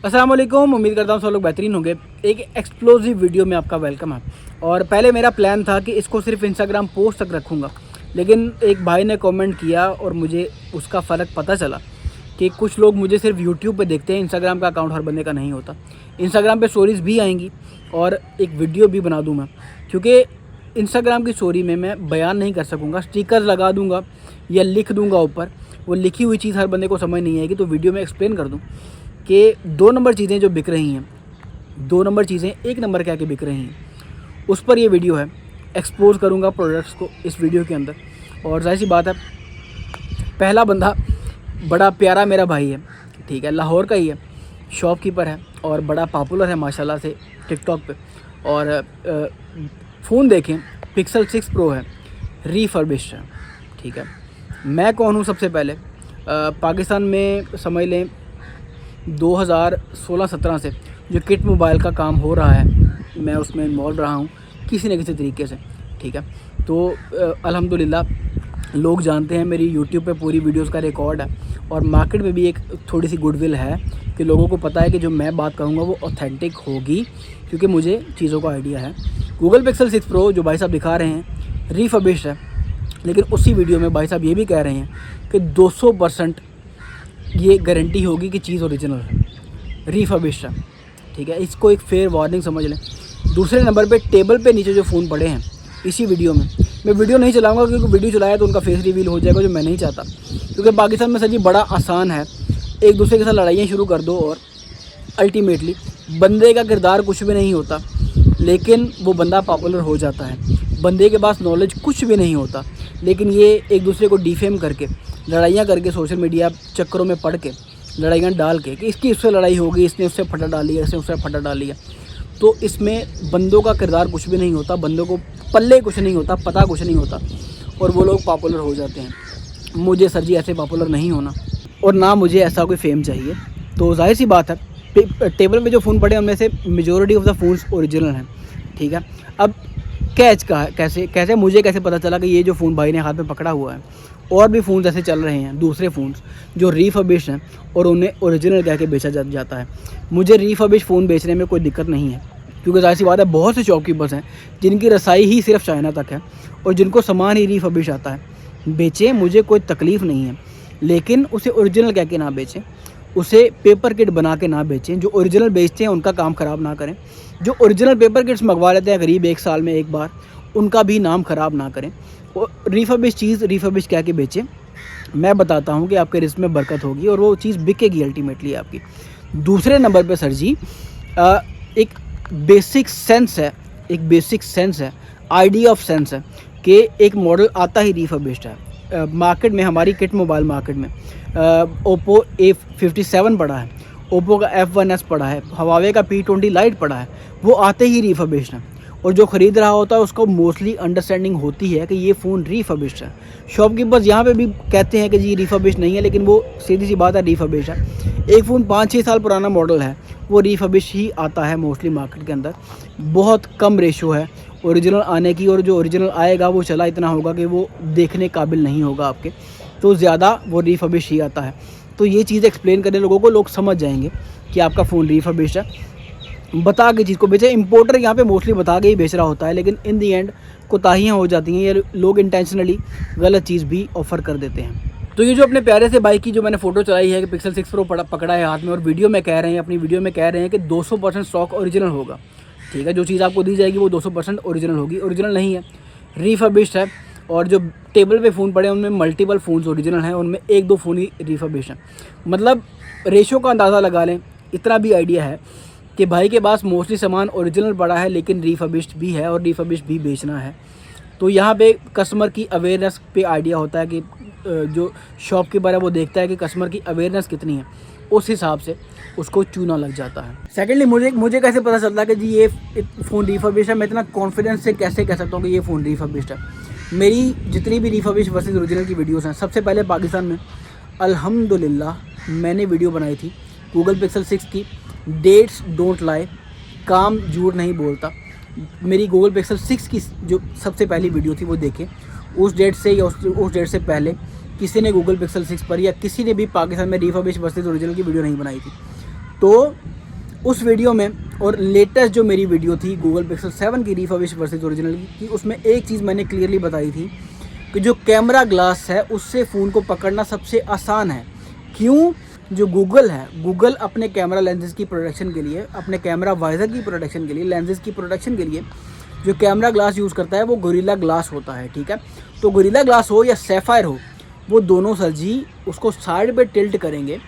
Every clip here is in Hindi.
अस्सलाम वालेकुम। उम्मीद करता हूँ सब लोग बेहतरीन होंगे। एक एक्सप्लोसिव वीडियो में आपका वेलकम है। और पहले मेरा प्लान था कि इसको सिर्फ इंस्टाग्राम पोस्ट तक रखूँगा, लेकिन एक भाई ने कमेंट किया और मुझे उसका फ़र्क पता चला कि कुछ लोग मुझे सिर्फ यूट्यूब पे देखते हैं। इंस्टाग्राम का अकाउंट हर बंदे का नहीं होता। इंस्टाग्राम पे स्टोरीज़ भी आएंगी और एक वीडियो भी बना दूँ मैं, क्योंकि इंस्टाग्राम की स्टोरी में मैं बयान नहीं कर सकूँगा। स्टिकर लगा दूँगा या लिख दूँगा ऊपर, वो लिखी हुई चीज़ हर बंदे को समझ नहीं आएगी। तो वीडियो में एक्सप्लेन कर दूँ कि 2 नंबर चीज़ें जो बिक रही हैं, 2 नंबर चीज़ें 1 नंबर के आके बिक रही हैं, उस पर ये वीडियो है। एक्सपोज करूँगा प्रोडक्ट्स को इस वीडियो के अंदर। और जाहिर सी बात है, पहला बंदा बड़ा प्यारा मेरा भाई है, ठीक है, लाहौर का ही है, शॉपकीपर है और बड़ा पॉपुलर है माशाल्लाह से टिकटॉक पे। और फ़ोन देखें, पिक्सल 6 प्रो है, रीफर्बिश्ड है, ठीक है। मैं कौन हूँ? सबसे पहले पाकिस्तान में समझ लें 2016-17 से जो किट मोबाइल का काम हो रहा है, मैं उसमें इन्वॉल्व रहा हूँ किसी न किसी तरीके से, ठीक है। तो अल्हम्दुलिल्लाह लोग जानते हैं, मेरी यूट्यूब पे पूरी वीडियोस का रिकॉर्ड है और मार्केट में भी एक थोड़ी सी गुडविल है कि लोगों को पता है कि जो मैं बात करूँगा वो ऑथेंटिक होगी, क्योंकि मुझे चीज़ों का आइडिया है। गूगल पिक्सल 6 प्रो जो भाई साहब दिखा रहे हैं रीफर्बिश्ड है, लेकिन उसी वीडियो में भाई साहब ये भी कह रहे हैं कि 200% ये गारंटी होगी कि चीज़ ओरिजिनल है, रीफर्बिश्ड है, ठीक है। इसको एक फेयर वार्निंग समझ लें। दूसरे नंबर पे टेबल पे नीचे जो फ़ोन पड़े हैं इसी वीडियो में, मैं वीडियो नहीं चलाऊंगा क्योंकि वीडियो चलाया तो उनका फेस रिवील हो जाएगा, जो मैं नहीं चाहता। क्योंकि पाकिस्तान में सर जी बड़ा आसान है, एक दूसरे के साथ लड़ाइयाँ शुरू कर दो और अल्टीमेटली बंदे का किरदार कुछ भी नहीं होता, लेकिन वो बंदा पॉपुलर हो जाता है। बंदे के पास नॉलेज कुछ भी नहीं होता, लेकिन ये एक दूसरे को डिफेम करके, लड़ाइयाँ करके, सोशल मीडिया चक्करों में पड़ के, लड़ाइयाँ डाल के कि इसकी उससे लड़ाई होगी, इसने उससे फटा डाल लिया, इसने उससे फटा डाल लिया, तो इसमें बंदों का किरदार कुछ भी नहीं होता, बंदों को पल्ले कुछ नहीं होता, पता कुछ नहीं होता, और वो लोग पॉपुलर हो जाते हैं। मुझे सर जी ऐसे पॉपुलर नहीं होना और ना मुझे ऐसा कोई फेम चाहिए। तो जाहिर सी बात है, टेबल में जो फ़ोन पड़े हैं उनमें से majority of the phones original हैं, ठीक है। अब कैच का कैसे मुझे कैसे पता चला कि ये जो फ़ोन भाई ने हाथ में पकड़ा हुआ है, और भी फ़ोन्स ऐसे चल रहे हैं, दूसरे फ़ोन्स जो रीफर्बिश्ड हैं और उन्हें ओरिजिनल कह के बेचा जाता है। मुझे रीफर्बिश्ड फ़ोन बेचने में कोई दिक्कत नहीं है, क्योंकि जाहिर सी बात है बहुत से शॉपकीपर्स हैं जिनकी रसाई ही सिर्फ चाइना तक है और जिनको सामान ही रीफर्बिश्ड आता है। बेचें, मुझे कोई तकलीफ़ नहीं है, लेकिन उसे ओरिजिनल कह के ना बेचें, उसे पेपर किट बना के ना बेचें। जो ओरिजिनल बेचते हैं उनका काम ख़राब ना करें, जो ओरिजिनल पेपर किट्स मंगवा लेते हैं करीब 1 साल में एक बार, उनका भी नाम ख़राब ना करें। और रीफर्बिश्ड चीज़ रीफर्बिश्ड कह के बेचें। मैं बताता हूँ कि आपके रिस्क में बरकत होगी और वो चीज़ बिकेगी अल्टीमेटली आपकी। दूसरे नंबर पे सर जी एक बेसिक सेंस है, आइडिया ऑफ सेंस है कि एक मॉडल आता ही रीफर्बिश्ड है। मार्केट में, हमारी किट मोबाइल मार्केट में ओप्पो A57 पड़ा है, ओप्पो का F1s पड़ा है, हवावे का P20 लाइट पड़ा है, वो आते ही रीफर्बिश्ड है। और जो ख़रीद रहा होता है उसको मोस्टली अंडरस्टैंडिंग होती है कि ये फ़ोन रीफर्बिश्ड है। शॉपकीपर्स यहाँ पे भी कहते हैं कि जी रीफर्बिश्ड नहीं है, लेकिन वो सीधी सी बात है, रीफर्बिश्ड है। एक फ़ोन 5-6 साल पुराना मॉडल है, वो रीफर्बिश्ड ही आता है मोस्टली मार्केट के अंदर। बहुत कम रेशो है ओरिजिनल आने की, और जो ओरिजिनल आएगा वो चला इतना होगा कि वो देखने काबिल नहीं होगा आपके, तो ज़्यादा वो रीफर्बिश्ड ही आता है। तो ये चीज़ एक्सप्लेन करने लोगों को, लोग समझ जाएंगे कि आपका फ़ोन रीफर्बिश्ड है। बता के चीज़ को बेचे। इंपोर्टर यहाँ पे मोस्टली बता के ही बेच रहा होता है, लेकिन इन दी एंड कोताहियाँ हो जाती हैं, या लोग इंटेंशनली गलत चीज़ भी ऑफ़र कर देते हैं। तो ये जो अपने प्यारे से बाइक की जो मैंने फ़ोटो चलाई है कि पिक्सल 6 प्रो पकड़ा है हाथ में, और वीडियो में कह रहे हैं, अपनी वीडियो में कह रहे हैं कि 200% स्टॉक ओरिजिनल होगा, ठीक है। जो चीज़ आपको दी जाएगी वो 200% ओरिजिनल होगी। ओरिजिनल नहीं है, रीफर्बिश्ड है। और जो टेबल पे फ़ोन पड़े हैं उनमें मल्टीपल फ़ोन्स ओरिजिनल हैं, उनमें 1-2 फ़ोन ही रीफर्बिश्ड हैं। मतलब रेशो का अंदाज़ा लगा लें, इतना भी आइडिया है कि भाई के पास मोस्टली सामान ओरिजिनल पड़ा है, लेकिन रीफर्बिश्ड भी है और रीफर्बिश्ड भी बेचना है। तो यहाँ पे कस्टमर की अवेयरनेस पे आइडिया होता है कि जो शॉपकीपर है वो देखता है कि कस्टमर की अवेयरनेस कितनी है, उस हिसाब से उसको चूना लग जाता है। सेकेंडली मुझे कैसे पता चलता है कि जी ये फ़ोन रीफर्बिश्ड है? मैं इतना कॉन्फिडेंस से कैसे कह सकता हूँ कि ये फ़ोन रीफर्बिश्ड है? मेरी जितनी भी रीफर्बिश्ड वर्सेस ओरिजिनल की वीडियोज़ हैं, सबसे पहले पाकिस्तान में अल्हम्दुलिल्लाह मैंने वीडियो बनाई थी गूगल पिक्सल 6 की, डेट्स डोंट लाई, काम झूठ नहीं बोलता। मेरी गूगल पिक्सल 6 की जो सबसे पहली वीडियो थी वो देखें। उस डेट से या उस डेट से पहले किसी ने गूगल पिक्सल 6 पर या किसी ने भी पाकिस्तान में रीफर्बिश्ड वर्सेस ओरिजिनल की वीडियो नहीं बनाई थी। तो उस वीडियो में और लेटेस्ट जो मेरी वीडियो थी गूगल पिक्सल 7 की रिफर्बिश वर्सेस ओरिजिनल की, उसमें एक चीज़ मैंने क्लियरली बताई थी कि जो कैमरा ग्लास है उससे फ़ोन को पकड़ना सबसे आसान है। क्यों? जो गूगल है, गूगल अपने कैमरा लेंसेज की प्रोटेक्शन के लिए, अपने कैमरा वाइज़र की प्रोटेक्शन के लिए, लेंसेज की प्रोटेक्शन के लिए जो कैमरा ग्लास यूज़ करता है वो गोरिल्ला ग्लास होता है, ठीक है। तो गोरिल्ला ग्लास हो या सैफायर हो, वो दोनों सर जी उसको साइड पे टिल्ट करेंगे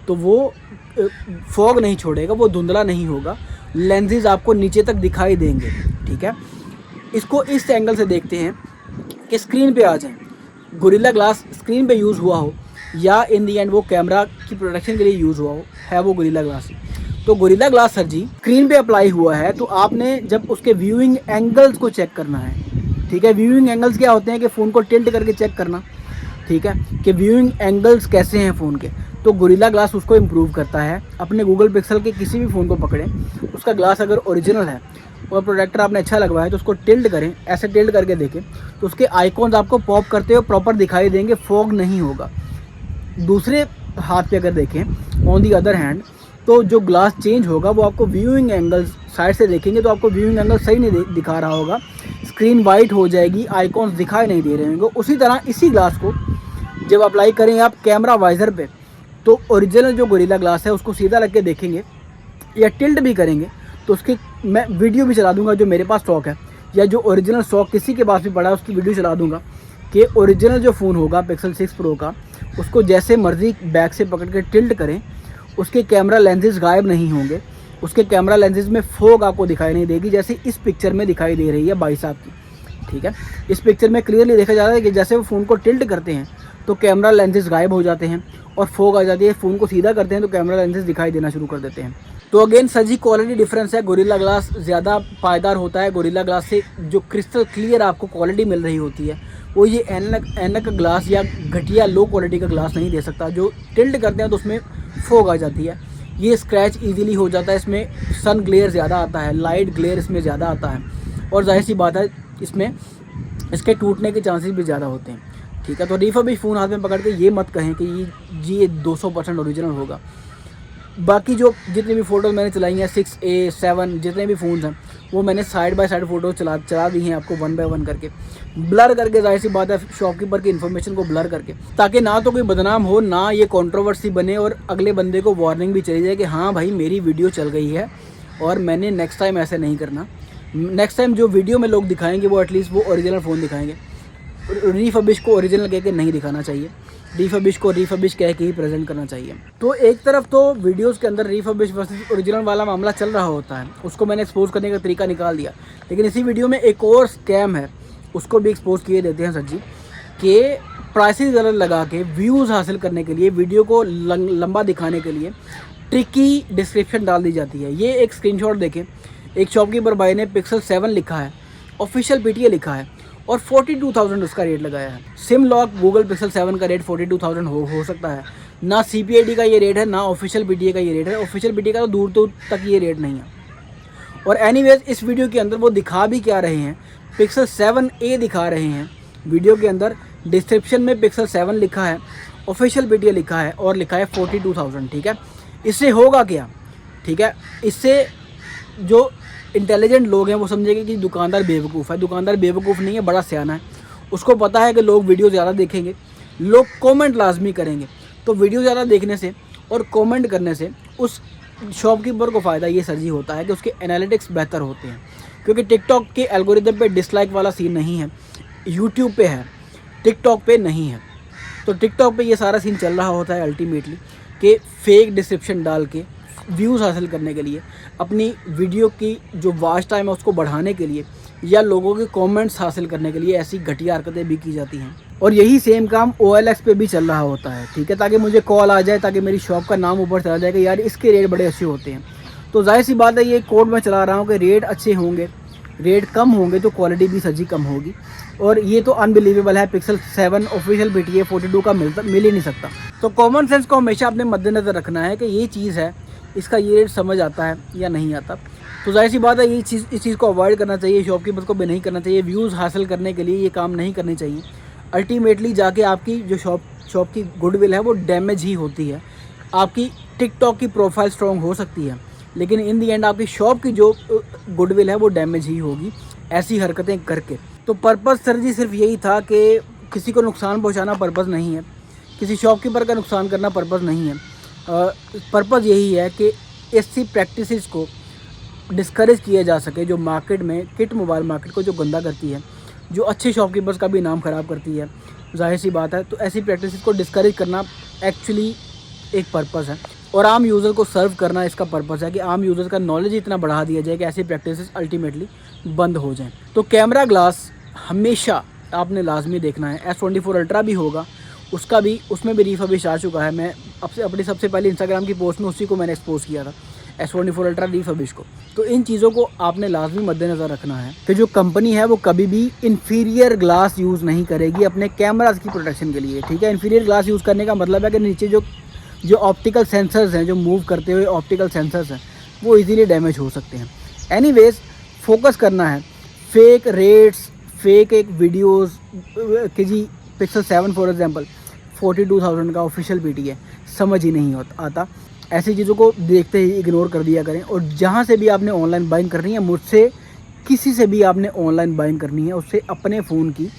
तो वो फॉग नहीं छोड़ेगा, वो धुंधला नहीं होगा, लेंसेज आपको नीचे तक दिखाई देंगे, ठीक है। इसको इस एंगल से देखते हैं कि स्क्रीन पे आ जाए, गोरिल्ला ग्लास स्क्रीन पे यूज़ हुआ हो या इन दी एंड वो कैमरा की प्रोटेक्शन के लिए यूज़ हुआ हो, है वो गोरिल्ला ग्लास। तो गोरिल्ला ग्लास सर जी स्क्रीन पे अप्लाई हुआ है तो आपने जब उसके व्यूइंग एंगल्स को चेक करना है, ठीक है। व्यूइंग एंगल्स क्या होते हैं कि फ़ोन को टिल्ट करके चेक करना, ठीक है, कि व्यूइंग एंगल्स कैसे हैं फ़ोन के। तो गोरिल्ला ग्लास उसको इम्प्रूव करता है। अपने गूगल पिक्सल के किसी भी फ़ोन को पकड़ें, उसका ग्लास अगर ओरिजिनल है और प्रोटेक्टर आपने अच्छा लगवाया है तो उसको टिल्ट करें, ऐसे टिल्ट करके देखें तो उसके आइकॉन्स आपको पॉप करते हुए प्रॉपर दिखाई देंगे, फॉग नहीं होगा। दूसरे हाथ पे अगर देखें ऑन दी अदर हैंड, तो जो ग्लास चेंज होगा वो आपको व्यूइंग एंगल्स साइड से देखेंगे तो आपको व्यूइंग एंगल सही नहीं दिखा रहा होगा, स्क्रीन वाइट हो जाएगी, आइकॉन्स दिखाई नहीं दे रहे होंगे। उसी तरह इसी ग्लास को जब अप्लाई करेंगे आप कैमरा वाइज़र पे, तो ओरिजिनल जो गोरिल्ला ग्लास है उसको सीधा रख के देखेंगे या टिल्ट भी करेंगे तो उसकी मैं वीडियो भी चला दूंगा जो मेरे पास स्टॉक है, या जो ओरिजिनल स्टॉक किसी के पास भी पड़ा है उसकी वीडियो चला दूंगा कि ओरिजिनल जो फ़ोन होगा पिक्सल 6 प्रो का, उसको जैसे मर्ज़ी बैक से पकड़ के टिल्ट करें, उसके कैमरा लेंसेज गायब नहीं होंगे, उसके कैमरा लेंसेज में फॉग आपको दिखाई नहीं देगी जैसे इस पिक्चर में दिखाई दे रही है भाई साहब की, ठीक है। इस पिक्चर में क्लियरली देखा जा रहा है कि जैसे वो फ़ोन को टिल्ट करते हैं तो कैमरा लेंसेज गायब हो जाते हैं और फॉग आ जाती है, फ़ोन को सीधा करते हैं तो कैमरा लेंसेज दिखाई देना शुरू कर देते हैं। तो अगेन सर जी क्वालिटी डिफरेंस है, गोरिल्ला ग्लास ज़्यादा पायदार होता है। गोरिल्ला ग्लास से जो क्रिस्टल क्लियर आपको क्वालिटी मिल रही होती है वो ये ऐनक ग्लास या घटिया लो क्वालिटी का ग्लास नहीं दे सकता। जो टिल्ट करते हैं तो उसमें फॉग आ जाती है, ये स्क्रैच इजीली हो जाता है, इसमें सन ग्लेयर ज़्यादा आता है, लाइट ग्लेयर इसमें ज़्यादा आता है और जाहिर सी बात है इसमें इसके टूटने के चांसेस भी ज़्यादा होते हैं, ठीक है। तो रिफर्बिश फ़ोन हाथ में पकड़ के ये मत कहें कि ये 200% ओरिजिनल होगा। बाकी जो जितनी भी फ़ोटोज़ मैंने चलाई हैं 6A 7 जितने भी फ़ोन्स हैं वो मैंने साइड बाय साइड फ़ोटोज़ चला दी हैं आपको 1 बाय 1 करके, ब्लर करके, जाहिर सी बात है शॉपकीपर की इन्फॉर्मेशन को ब्लर करके, ताकि ना तो कोई बदनाम हो, ना ये कंट्रोवर्सी बने और अगले बंदे को वार्निंग भी चली जाए कि हाँ भाई मेरी वीडियो चल गई है और मैंने नेक्स्ट टाइम ऐसे नहीं करना। नेक्स्ट टाइम जो वीडियो में लोग दिखाएंगे वो एटलीस्ट वो ओरिजिनल फ़ोन दिखाएंगे, रिफर्बिश को ओरिजिनल कह के नहीं दिखाना चाहिए, रिफर्बिश को रिफर्बिश कह के ही प्रेजेंट करना चाहिए। तो एक तरफ तो वीडियोस के अंदर रिफर्बिश वर्सेस ओरिजिनल वाला मामला चल रहा होता है, उसको मैंने एक्सपोज करने का तरीका निकाल दिया, लेकिन इसी वीडियो में एक और स्कैम है उसको भी एक्सपोज किए देते हैं सर जी, कि प्राइसेस गलत लगा के व्यूज़ हासिल करने के लिए, वीडियो को लंबा दिखाने के लिए ट्रिकी डिस्क्रिप्शन डाल दी जाती है। ये एक स्क्रीनशॉट देखें, एक शॉपकीपर भाई ने पिक्सल 7 लिखा है, ऑफिशियल PTA लिखा है और 42,000 उसका रेट लगाया है। सिम लॉक गूगल पिक्सल 7 का रेट 42,000 हो सकता है, ना CPID का ये रेट है ना ऑफिशियल PTA का ये रेट है। ऑफिशियल PTA का तो दूर तक ये रेट नहीं है। और एनीवेज इस वीडियो के अंदर वो दिखा भी क्या रहे हैं, पिक्सल 7A दिखा रहे हैं वीडियो के अंदर, डिस्क्रिप्शन में पिक्सल 7 लिखा है, ऑफिशियल PTA लिखा है और लिखा है 42,000, ठीक है। इससे होगा क्या, ठीक है, इससे जो इंटेलिजेंट लोग हैं वो समझेंगे कि दुकानदार बेवकूफ़ है। दुकानदार बेवकूफ़ नहीं है, बड़ा सियाना है, उसको पता है कि लोग वीडियो ज़्यादा देखेंगे, लोग कमेंट लाजमी करेंगे, तो वीडियो ज़्यादा देखने से और कमेंट करने से उस शॉपकीपर को फ़ायदा ये सर जी होता है कि उसके एनालिटिक्स बेहतर होते हैं, क्योंकि टिकटॉक के एल्गोरिदम पे डिसलाइक वाला सीन नहीं है, यूट्यूब पे है, टिकटॉक पे नहीं है। तो टिकटॉक पे ये सारा सीन चल रहा होता है अल्टीमेटली कि फेक डिस्क्रिप्शन डाल के व्यूज़ हासिल करने के लिए, अपनी वीडियो की जो वॉच टाइम है उसको बढ़ाने के लिए, या लोगों के कमेंट्स हासिल करने के लिए ऐसी घटिया हरकतें भी की जाती हैं। और यही सेम काम OLX पे भी चल रहा होता है, ठीक है, ताकि मुझे कॉल आ जाए, ताकि मेरी शॉप का नाम ऊपर चला जाए कि यार इसके रेट बड़े अच्छे होते हैं। तो जाहिर सी बात है ये कोड मैं चला रहा हूँ कि रेट अच्छे होंगे, रेट कम होंगे तो क्वालिटी भी सच्ची कम होगी। और ये तो अनबिलीवेबल है, पिक्सल 7 ऑफिशियल PTA 42 का मिल ही नहीं सकता। तो कॉमन सेंस को हमेशा अपने मद्देनज़र रखना है कि ये चीज़ है, इसका ये रेट समझ आता है या नहीं आता। तो जाहिर सी बात है इस चीज़ को अवॉइड करना चाहिए, शॉपकीपर को भी नहीं करना चाहिए, व्यूज़ हासिल करने के लिए ये काम नहीं करने चाहिए। अल्टीमेटली जाके आपकी जो शॉप की गुडविल है वो डैमेज ही होती है। आपकी टिकटॉक की प्रोफाइल स्ट्रॉन्ग हो सकती है, लेकिन इन दी एंड आपकी शॉप की जो गुडविल है वो डैमेज ही होगी ऐसी हरकतें करके। तो पर्पज़ सर जी सिर्फ यही था कि किसी को नुकसान पहुंचाना पर्पज़ नहीं है, किसी शॉपकीपर का नुकसान करना पर्पज़ नहीं है। पर्पज़ यही है कि ऐसी प्रैक्टिसेस को डिस्करेज किया जा सके जो मार्केट में किट मोबाइल मार्केट को जो गंदा करती है, जो अच्छे शॉपकीपर्स का भी नाम ख़राब करती है, जाहिर सी बात है। तो ऐसी प्रैक्टिसेस को डिस्करेज करना एक्चुअली एक पर्पज़ है, और आम यूज़र को सर्व करना इसका पर्पज़ है कि आम यूज़र का नॉलेज इतना बढ़ा दिया जाए कि ऐसी प्रैक्टिसेस अल्टीमेटली बंद हो जाएं। तो कैमरा ग्लास हमेशा आपने लाजमी देखना है। S24 अल्ट्रा भी होगा, उसका भी, उसमें भी रिफर्बिश आ चुका है। मैं अपनी सबसे पहले इंस्टाग्राम की पोस्ट में उसी को मैंने एक्सपोज किया था, S24 अल्ट्रा रिफर्बिश को। तो इन चीज़ों को आपने लाजमी मद्देनज़र रखना है कि जो कंपनी है वो कभी भी इन्फीरियर ग्लास यूज़ नहीं करेगी अपने कैमराज की प्रोटेक्शन के लिए, ठीक है। इन्फीरियर ग्लास यूज़ करने का मतलब है कि नीचे जो ऑप्टिकल सेंसर्स हैं, जो मूव करते हुए ऑप्टिकल सेंसर्स हैं, वो इजीली डैमेज हो सकते हैं। एनीवेज, फोकस करना है फेक रेट्स, फेक एक वीडियोस कि जी पिक्सल 7 फॉर एग्जांपल 42,000 का ऑफिशियल पीटी है, समझ ही नहीं आता। ऐसी चीज़ों को देखते ही इग्नोर कर दिया करें। और जहाँ से भी आपने ऑनलाइन बाइंग करनी है, मुझसे किसी से भी आपने ऑनलाइन बाइंग करनी है, उससे अपने फ़ोन की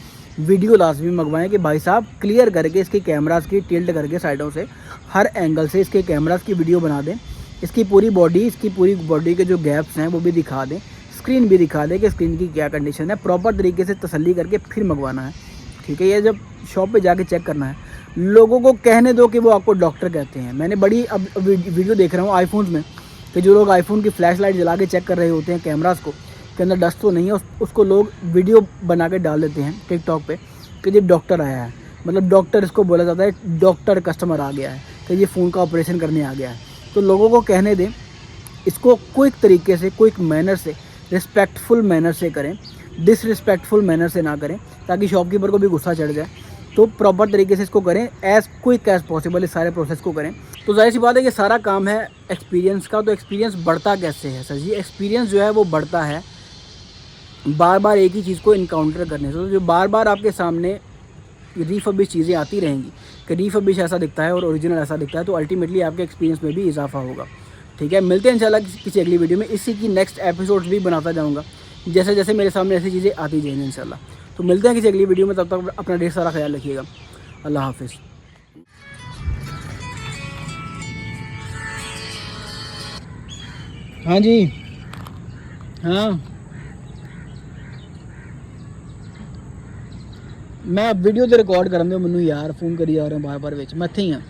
वीडियो लाजमी मंगवाएं कि भाई साहब क्लियर करके इसके कैमरास की टिल्ट करके साइडों से हर एंगल से इसके कैमरास की वीडियो बना दें। इसकी पूरी बॉडी के जो गैप्स हैं वो भी दिखा दें, स्क्रीन भी दिखा दें कि स्क्रीन की क्या कंडीशन है। प्रॉपर तरीके से तसल्ली करके फिर मंगवाना है, ठीक है। ये जब शॉप पे जाके चेक करना है, लोगों को कहने दो कि वो आपको डॉक्टर कहते हैं। मैंने बड़ी अब वीडियो देख रहा हूँ आईफोन्स में कि जो लोग आईफोन की फ्लैश लाइट जला के चेक कर रहे होते हैं कैमरास को, के अंदर डस्ट तो नहीं है, उसको लोग वीडियो बना के डाल देते हैं टिकटॉक पे कि ये डॉक्टर आया है। मतलब डॉक्टर इसको बोला जाता है, डॉक्टर कस्टमर आ गया है कि ये फ़ोन का ऑपरेशन करने आ गया है। तो लोगों को कहने दें, इसको क्विक तरीके से, क्विक मैनर से, रिस्पेक्टफुल मैनर से करें, डिसरिस्पेक्टफुल मैनर से ना करें, ताकि शॉपकीपर को भी गुस्सा चढ़ जाए। तो प्रॉपर तरीके से इसको करें, एज़ क्विक एज़ पॉसिबल इस सारे प्रोसेस को करें। तो जाहिर सी बात है कि सारा काम है एक्सपीरियंस का। तो एक्सपीरियंस बढ़ता कैसे है सर जी? एक्सपीरियंस जो है वो बढ़ता है बार बार एक ही चीज़ को इनकाउंटर करने से। तो जो बार बार आपके सामने रीफर्बिश चीज़ें आती रहेंगी कि रीफर्बिश ऐसा दिखता है और ओरिजिनल ऐसा दिखता है, तो अल्टीमेटली आपके एक्सपीरियंस में भी इजाफा होगा, ठीक है। मिलते हैं इंशाल्लाह किसी अगली वीडियो में। इसी की नेक्स्ट एपिसोड्स भी बनाता जाऊँगा जैसे जैसे मेरे सामने ऐसी चीज़ें आती जाएंगी इंशाल्लाह। तो मिलते हैं किसी अगली वीडियो में, तब तक अपना ढेर सारा ख्याल रखिएगा। अल्लाह हाफिज़। हाँ जी, हाँ मैं वीडियो तो रिकॉर्ड करन दो मैनू यार, फोन करी जा रहे बार बार, मैं इत्थे ही हाँ।